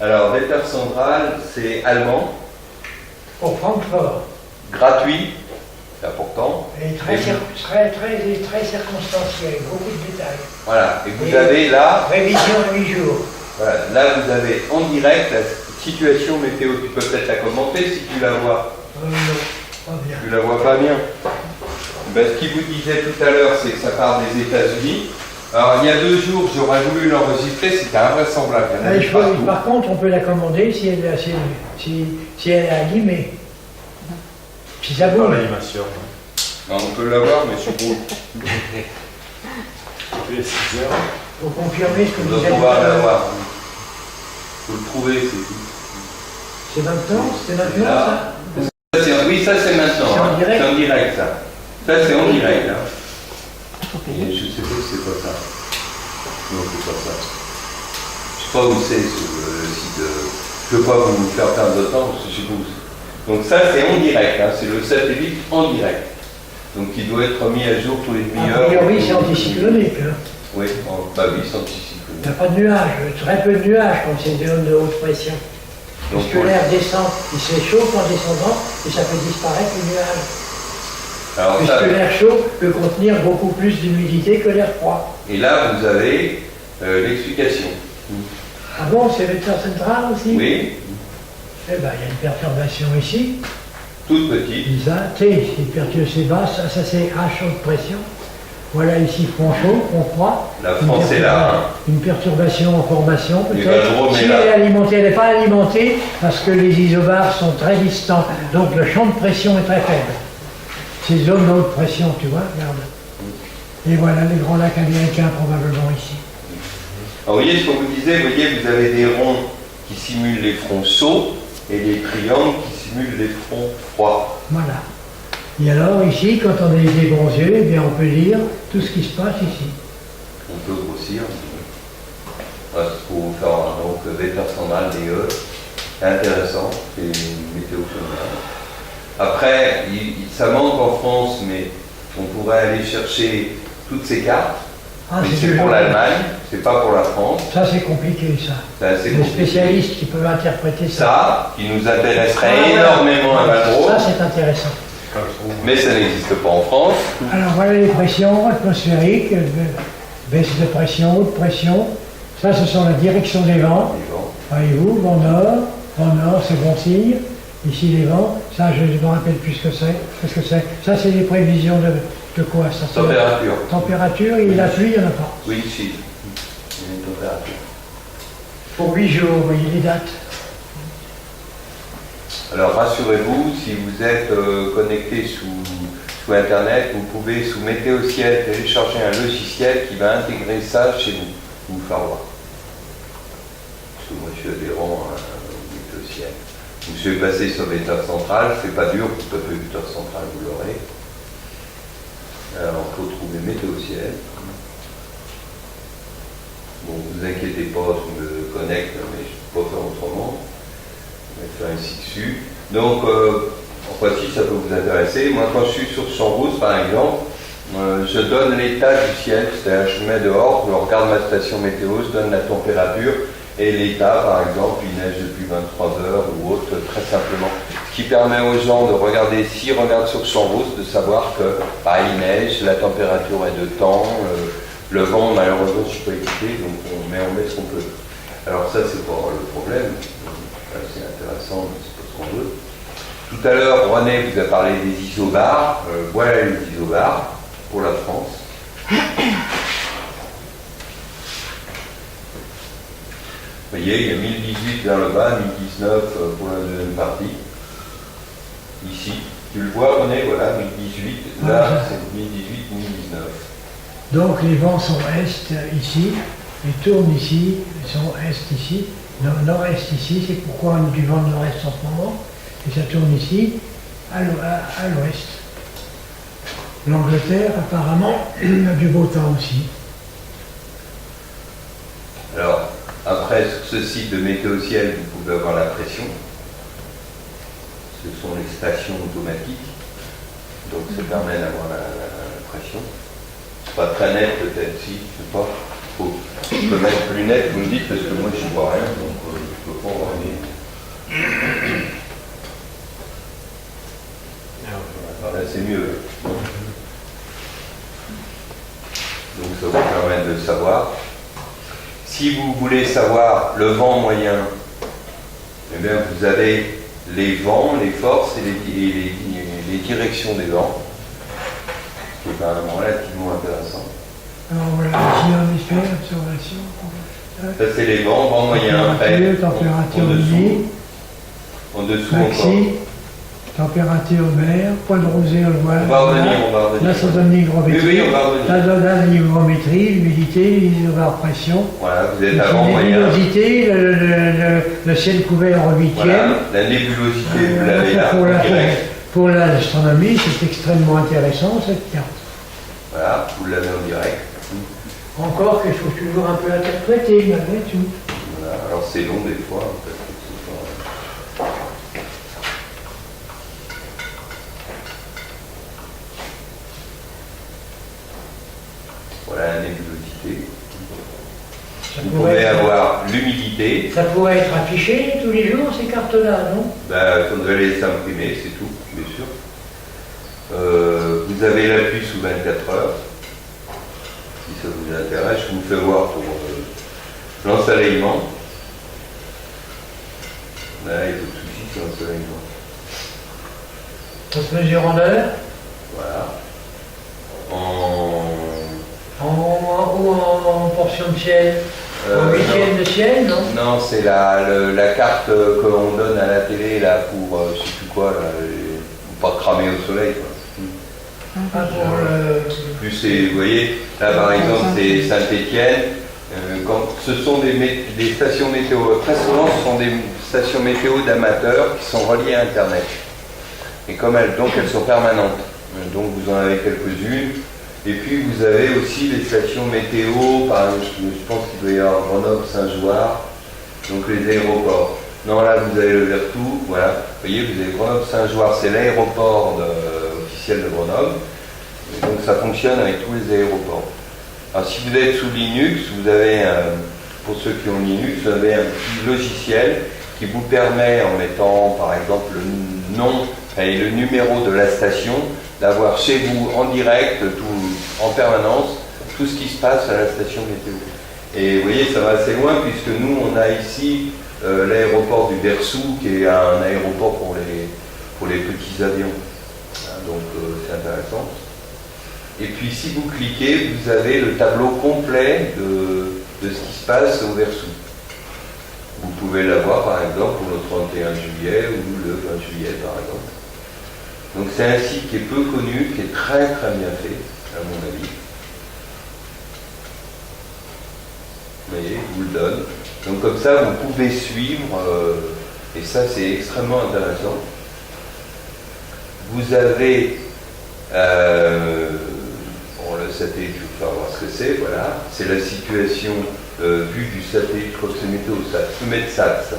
Alors, Wetter Central, c'est allemand. Au Francfort. Gratuit, c'est important. Et très circonstanciel, beaucoup de détails. Voilà, et vous avez là... Révision à 8 jours. Voilà, là vous avez en direct la situation météo. Tu peux peut-être la commenter si tu la vois. Non, pas bien. Tu la vois pas bien. Ben, ce qu'il vous disait tout à l'heure, c'est que ça part des États-Unis. Alors, il y a 2 jours, j'aurais voulu l'enregistrer, c'était invraisemblable. Par contre, on peut la commander si elle est animée. Si ça bouge. L'animation. Non, on peut l'avoir, mais sur route. Depuis les 6 heures. Il faut confirmer ce que On vous doit avez pouvoir dit. l'avoir. Il faut le trouver, c'est tout. C'est maintenant Là. ça Oui, ça c'est maintenant. C'est en direct. C'est en direct, ça. Ça c'est en direct. Hein. Et je sais pas si c'est pas ça. Non, c'est pas ça. Je sais pas où c'est le site. Je ne veux pas vous faire perdre de temps parce que je sais pas où c'est. Donc ça c'est en direct, hein, c'est le satellite en direct. Donc il doit être mis à jour tous les demi-heures. A priori c'est anticyclonique. Hein. Oui, bah oui, c'est anticyclonique. Il n'y a pas de nuages, très peu de nuages quand c'est des zones de haute pression. Parce Donc, que l'air descend, il se réchauffe en descendant et ça fait disparaître les nuages. alors Puisque ça, l'air chaud peut contenir beaucoup plus d'humidité que l'air froid. et là vous avez l'explication. Ah bon, c'est vecteur central aussi? Oui, Eh bien, il y a une perturbation ici. toute petite. Puis ça, T, c'est une perturbation basse, ça c'est H haute pression. Voilà ici front chaud, front froid. La France est là. Hein. Une perturbation en formation Et peut-être. Jérôme Si est là. elle est alimentée, elle n'est pas alimentée parce que les isobars sont très distants. Donc le champ de pression est très faible. Ces zones de haute pression, tu vois, regarde. Et voilà les grands lacs américains probablement ici. Alors, vous voyez ce qu'on vous disait, vous voyez, vous avez des ronds qui simulent les fronts chauds et des triangles qui simulent les fronts froids. Voilà. Et alors ici, quand on a des bons yeux, eh bien on peut lire tout ce qui se passe ici. On peut grossir. Voilà, il faut faire donc vecteur central DE. C'est intéressant, c'est une météo sonore. Après, ça manque en France, mais on pourrait aller chercher toutes ces cartes. Ah, Mais c'est c'est pour toujours- l'Allemagne, c'est pas pour la France. Ça c'est compliqué ça. C'est assez Les compliqué. spécialistes qui peuvent interpréter ça. Ça, qui nous intéresserait Ah, voilà. énormément à Valbro, Ça c'est intéressant. mais ça n'existe pas en France. Alors voilà les pressions atmosphériques, baisse de pression, haute pression. Ça ce sont la direction des vents. Et bon, Voyez-vous, vent nord c'est bon signe. Ici les vents, ça je ne me rappelle plus ce que c'est. Qu'est-ce que c'est? Ça c'est des prévisions de quoi ça? C'est la température. température et la pluie, il n'y en a pas. Oui, si. Il y a une température. Pour 8 jours, vous voyez les dates. Alors rassurez-vous, si vous êtes connecté sous Internet, vous pouvez sous Météo Ciel télécharger un logiciel qui va intégrer ça chez vous faire voir. Parce que moi je suis adhérent à Météo Ciel. Donc, je vais passer sur Vecteur Central, c'est pas dur, vous tapez Vecteur Central, vous l'aurez. Alors il faut trouver Météo Ciel. Bon, vous inquiétez pas, je me connecte, mais je ne peux pas faire autrement. Je vais faire ici dessus. Donc, enfin, si ça peut vous intéresser, moi quand je suis sur Champs-Rousse par exemple, je donne l'état du ciel, c'est-à-dire je mets dehors, je regarde ma station météo, je donne la température et l'état, par exemple, il neige depuis 23 heures ou autre, très simplement. Ce qui permet aux gens de regarder, s'ils regardent sur Champs-Rousse, de savoir que bah, il neige, la température est de temps, le vent, malheureusement, je ne suis pas équipé, donc on met ce qu'on peut. Alors ça, c'est pas le problème. C'est intéressant, mais c'est pas ce qu'on veut. Tout à l'heure, René vous a parlé des isobars. Voilà les isobars pour la France. Vous voyez, il y a 1018 vers le bas, 1019 pour la deuxième partie. Ici. Tu le vois, René, voilà, 1018. Là, c'est 1018, 1019. Donc les vents sont est ici, ils tournent ici, ils sont est ici, nord-est ici, c'est pourquoi on a du vent de nord-est en ce moment, et ça tourne ici, à l'ouest. L'Angleterre, apparemment, a du beau temps aussi. Alors, après, sur ce site de Météo Ciel, vous pouvez avoir la pression. Ce sont les stations automatiques, donc ça permet d'avoir la pression. Pas très net peut-être, si, je sais pas. Je peux mettre plus net, vous me dites, parce que moi je ne vois rien, donc je peux pas voir rien. Là c'est mieux. Donc ça vous permet de savoir. Si vous voulez savoir le vent moyen, eh bien vous avez les vents, les forces et les directions des vents. C'est quand même relativement intéressant. Alors voilà, ici on fait l'observation. Ça c'est les vents moyens. Température en nuit, dessous. En dessous encore. maxi, température mer, point de rosée, on le voit. On va revenir. Là ça donne l'hygrométrie. Oui, on va revenir. Ça donne là l'hygrométrie, l'humidité, l'isobar pression. Voilà, vous êtes La avant moyen. nébulosité, le ciel couvert en huitième. Voilà, la nébulosité, vous l'avez là, en direct. Pour l'astronomie, c'est extrêmement intéressant cette carte. Voilà, vous l'avez en direct. Encore qu'il faut toujours un peu interpréter, malgré tout. Voilà. Alors c'est long des fois, en fait. Voilà la nébulosité. Vous pouvez avoir l'humidité. Ça pourrait être affiché tous les jours, ces cartes-là, non? Il faudrait les imprimer, c'est tout, bien sûr. Vous avez l'appui sous 24 heures. Si ça vous intéresse, je vous fais voir pour l'ensoleillement. Là, il n'y a pas de souci sur l'ensoleillement. Ça se mesure en heure? Voilà. Ou en portion de ciel? En huitième de ciel, non? Non, c'est la carte que l'on donne à la télé là, pour, je sais plus quoi, là, pour pas cramer au soleil. Quoi. Ah, pour le... Plus c'est, vous voyez, là par exemple c'est Saint-Étienne. Quand ce sont des stations météo, très souvent ce sont des stations météo d'amateurs qui sont reliées à Internet. Et comme elles sont permanentes. Donc vous en avez quelques-unes. Et puis vous avez aussi les stations météo, par exemple, je pense qu'il doit y avoir Grenoble, Saint-Jouard, donc les aéroports. Non, là vous avez le Vertou, voilà. Vous voyez, vous avez Grenoble, Saint-Jouard, c'est l'aéroport officiel de Grenoble. Et donc ça fonctionne avec tous les aéroports. Alors si vous êtes sous Linux, vous avez, pour ceux qui ont Linux, vous avez un petit logiciel qui vous permet, en mettant par exemple le nom et le numéro de la station, d'avoir chez vous en direct, en permanence, tout ce qui se passe à la station météo. Et vous voyez, ça va assez loin puisque nous, on a ici l'aéroport du Versou, qui est un aéroport pour les petits avions. Donc c'est intéressant. Et puis si vous cliquez, vous avez le tableau complet de ce qui se passe au Versou. Vous pouvez l'avoir par exemple pour le 31 juillet ou le 20 juillet par exemple. Donc c'est un site qui est peu connu, qui est très très bien fait, à mon avis. Vous voyez, je vous le donne. Donc comme ça, vous pouvez suivre, et ça c'est extrêmement intéressant. Vous avez, le satellite, je vais vous faire voir ce que c'est, voilà. C'est la situation vue du satellite, je crois que c'est Météosat, Sumetsat, ça.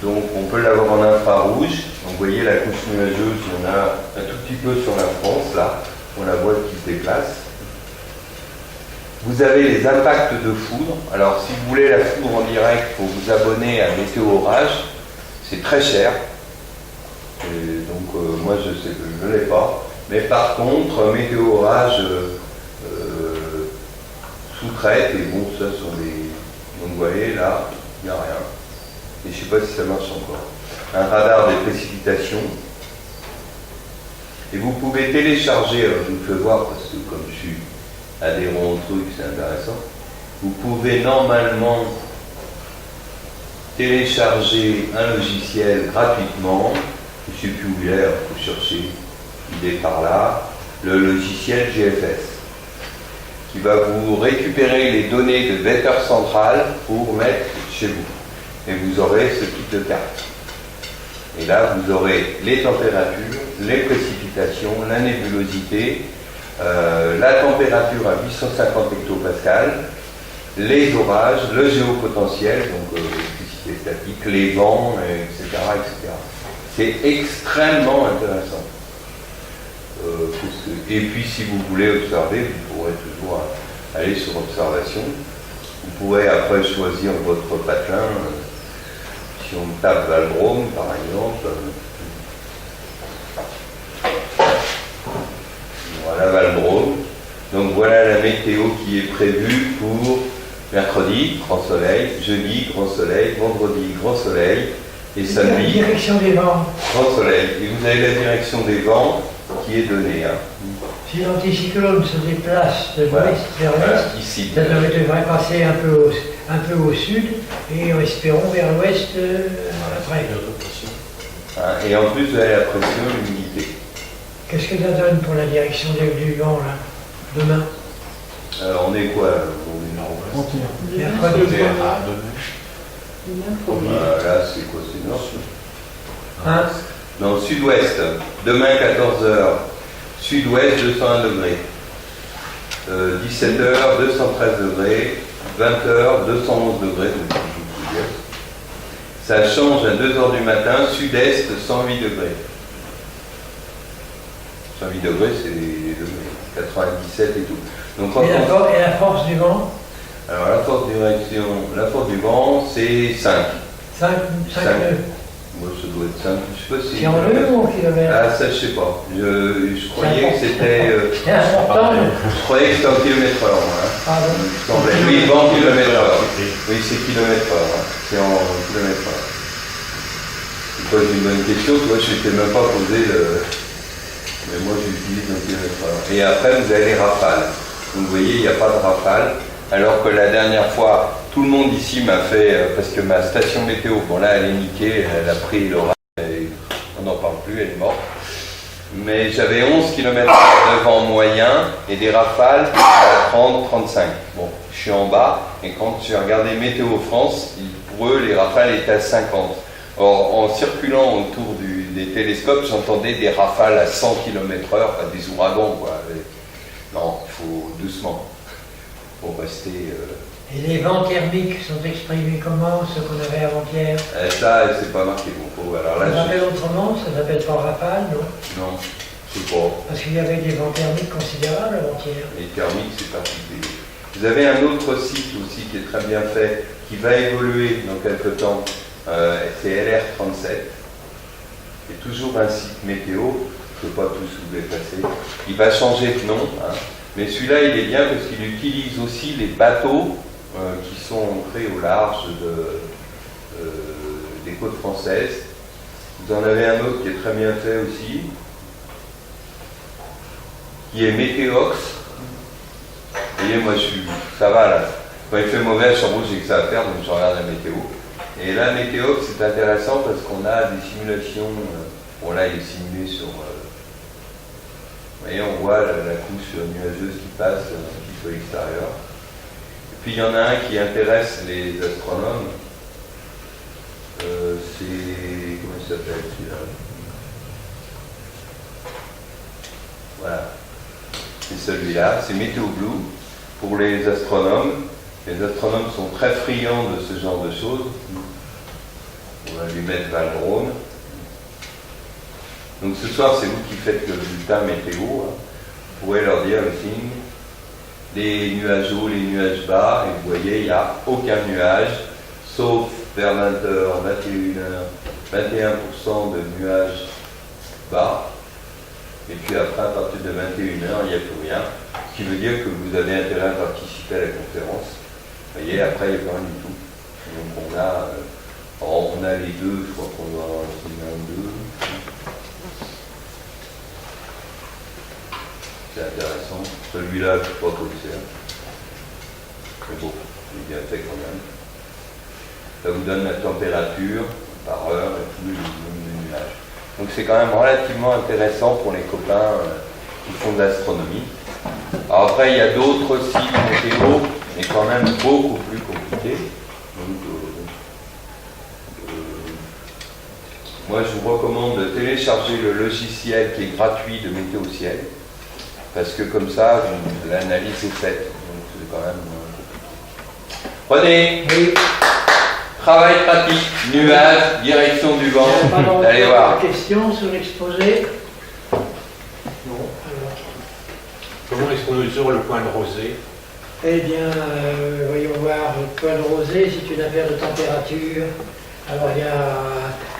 Donc on peut l'avoir en infrarouge. Donc vous voyez la couche nuageuse, il y en a un tout petit peu sur la France, là. On la voit qui se déplace. Vous avez les impacts de foudre. Alors si vous voulez la foudre en direct, il faut vous abonner à Météo Orage. C'est très cher. Et donc moi je sais que je ne l'ai pas. Mais par contre, Météo Orage sous-traite. Et bon, ça sont des... Donc vous voyez là, il n'y a rien. Et je ne sais pas si ça marche encore. Un radar des précipitations. Et vous pouvez télécharger, alors je vous fais voir parce que comme je suis adhérent au truc, c'est intéressant. Vous pouvez normalement télécharger un logiciel gratuitement. Je ne sais plus où il est, il faut chercher. Il est par là. Le logiciel GFS qui va vous récupérer les données de Wetter Central pour mettre chez vous. Et vous aurez ce type de carte. Et là, vous aurez les températures, les précipitations, la nébulosité, la température à 850 hectopascales, les orages, le géopotentiel, donc l'électricité statique, les vents, etc. etc. C'est extrêmement intéressant. Et puis, si vous voulez observer, vous pourrez toujours aller sur observation. Vous pourrez après choisir votre patelin. Si on tape Valbrome, par exemple, voilà Valbrome. Donc voilà la météo qui est prévue pour mercredi, grand soleil, jeudi, grand soleil, vendredi, grand soleil, et samedi, la direction des vents. grand soleil. Et vous avez la direction des vents qui est donnée. Si l'anticyclone se déplace de l'ouest vers l'est, ici, ça devrait passer un peu au sud et espérons vers l'ouest après. Et en plus, vous avez la pression, l'humidité. Qu'est-ce que ça donne pour la direction du vent là, demain? On est quoi Mercredi. Là, c'est quoi? C'est nord. Hein? Dans le sud-ouest, demain 14h, sud-ouest 201 degrés. 17h, 213 degrés, 20h, 211 degrés, donc je vous dire. Ça change à 2h du matin, sud-est, 108 degrés. 108 degrés, c'est les degrés, 97 et tout. Donc, Et la force du vent? alors la force du vent, c'est 5. 5 nœuds. Moi, ça doit être 5, je sais pas si... C'est en nœuds ou en kilomètres? Ah, ça, je sais pas. Je croyais que c'était... C'est important. je croyais que c'était en kilomètre-heure, moi. Hein. Pardon. Il me semblait. Oui, pas en kilomètre-heure. Oui, c'est kilomètre-heure. Hein. C'est en kilomètre-heure. Tu poses une bonne question, tu vois, je ne t'ai même pas posé le... Mais moi, j'utilise en kilomètre-heure. Et après, vous avez les rafales. Donc, vous voyez, il n'y a pas de rafale. Alors que la dernière fois, tout le monde ici m'a fait, parce que ma station météo, bon là elle est niquée, elle a pris l'orage, on n'en parle plus, elle est morte. Mais j'avais 11 km de vent moyen et des rafales à 30-35. Bon, je suis en bas et quand j'ai regardé Météo France, pour eux les rafales étaient à 50. Or, en circulant autour des télescopes, j'entendais des rafales à 100 km/h, pas des ouragans quoi. Non, il faut doucement. Pour rester... Et les vents thermiques sont exprimés comment, ceux qu'on avait avant-hier? Ça, c'est pas marqué beaucoup. Alors là, ça s'appelle autrement, ça s'appelle pas rafale, non? Non, c'est pas. Parce qu'il y avait des vents thermiques considérables avant-hier. Les thermiques, c'est particulier. Vous avez un autre site aussi qui est très bien fait, qui va évoluer dans quelques temps. C'est LR37. C'est toujours un site météo. Je ne peux pas tous vous les passer. Il va changer de nom. Hein. Mais celui-là, il est bien parce qu'il utilise aussi les bateaux qui sont ancrés au large des côtes françaises. Vous en avez un autre qui est très bien fait aussi, qui est Météox. Vous voyez, moi, ça va là. Quand il fait mauvais à Chambord, j'ai que ça à faire, donc je regarde la météo. Et là, Météox, c'est intéressant parce qu'on a des simulations. Bon, là, il est simulé sur... Vous voyez, on voit la couche nuageuse qui passe un petit peu extérieure. Et puis il y en a un qui intéresse les astronomes. C'est... Comment il s'appelle celui-là? Voilà. C'est celui-là. C'est Météo Blue pour les astronomes. Les astronomes sont très friands de ce genre de choses. On va lui mettre Valrhone. Donc ce soir, c'est vous qui faites le bulletin météo. Hein. Vous pourrez leur dire le signe, les nuages hauts, les nuages bas, et vous voyez, il n'y a aucun nuage, sauf vers 20h, 21h, 21% de nuages bas. Et puis après, à partir de 21h, il n'y a plus rien. Ce qui veut dire que vous avez intérêt à participer à la conférence. Vous voyez, après, il n'y a pas rien du tout. Donc on a les deux, je crois qu'on doit avoir un deux. C'est intéressant. Celui-là, je ne sais pas quoi c'est. Mais bon, il est bien fait quand même. Ça vous donne la température par heure et tout le volume de nuages. Donc c'est quand même relativement intéressant pour les copains qui font de l'astronomie. Alors après, il y a d'autres sites météo, mais quand même beaucoup plus compliqués. Donc, moi, je vous recommande de télécharger le logiciel qui est gratuit de Météo Ciel. Parce que comme ça, l'analyse est faite. Donc c'est quand même compliqué. Prenez. Oui. Travail pratique, nuages, direction du vent. Allez voir. Question sur l'exposé? Non. Alors. Comment est-ce qu'on mesure le point de rosée? Eh bien, voyons voir, le point de rosée, c'est une affaire de température. Alors il y a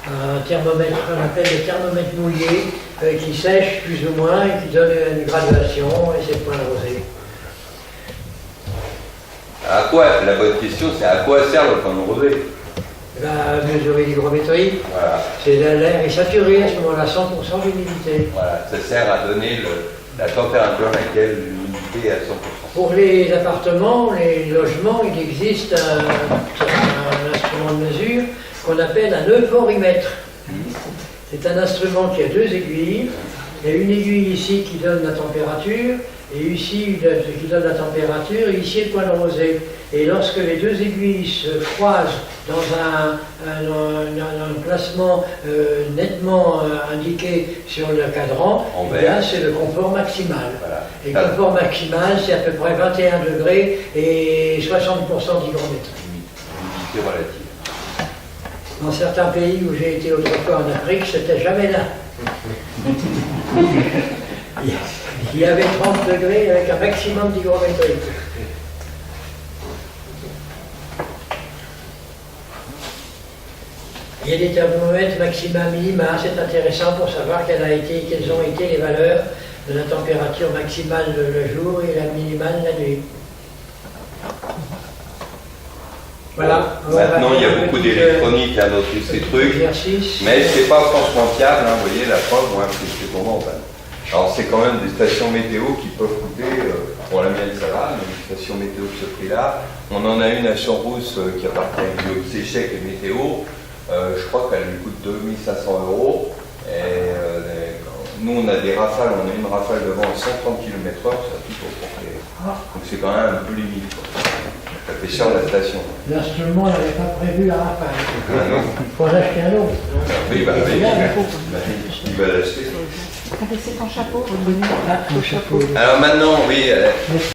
un thermomètre qu'on appelle le thermomètre mouillé qui sèche plus ou moins et qui donne une graduation et c'est le point de rosée. À quoi? La bonne question, c'est à quoi sert le point de rosée? Mesurer l'hygrométrie. Voilà. C'est l'air est saturé à ce moment-là, 100% d'humidité. Voilà, ça sert à donner la température à laquelle l'humidité est à 100%. Pour les appartements, les logements, il existe un instrument de mesure qu'on appelle un euphorimètre. C'est un instrument qui a deux aiguilles. Il y a une aiguille ici qui donne la température, et ici qui donne la température, et ici le point de rosée. Et lorsque les deux aiguilles se croisent dans un placement nettement indiqué sur le cadran, c'est le confort maximal. Voilà. Et le confort maximal, c'est à peu près 21 degrés et 60% d'hygrométrie. Humidité relative. Dans certains pays où j'ai été autrefois en Afrique, c'était jamais là. Il y avait 30 degrés avec un maximum d'hygrométrie. Il y a des thermomètres maxima, minima, c'est intéressant pour savoir quelles ont été les valeurs de la température maximale le jour et la minimale la nuit. Voilà. Maintenant, il y a beaucoup d'électronique dans tous ces trucs, exercice. mais c'est pas franchement fiable, hein, vous voyez, la preuve, moi, c'est tombant. Alors, c'est quand même des stations météo qui peuvent coûter, pour la mienne ça va, mais une station météo de ce prix-là. On en a une à Champs-Rousse qui appartient à Guillaume Séchec et Météo. Je crois qu'elle lui coûte 2500 €. Et nous, on a des rafales, on a une rafale de vent à 130 km/h, ça tout au portée. Donc c'est quand même un peu limite. Ça fait cher la station. L'instrument n'avait pas prévu la rafale. Ah non. Il faut en acheter un autre. Il va l'acheter. C'est ton chapeau. Ah, mon chapeau. Alors maintenant, oui.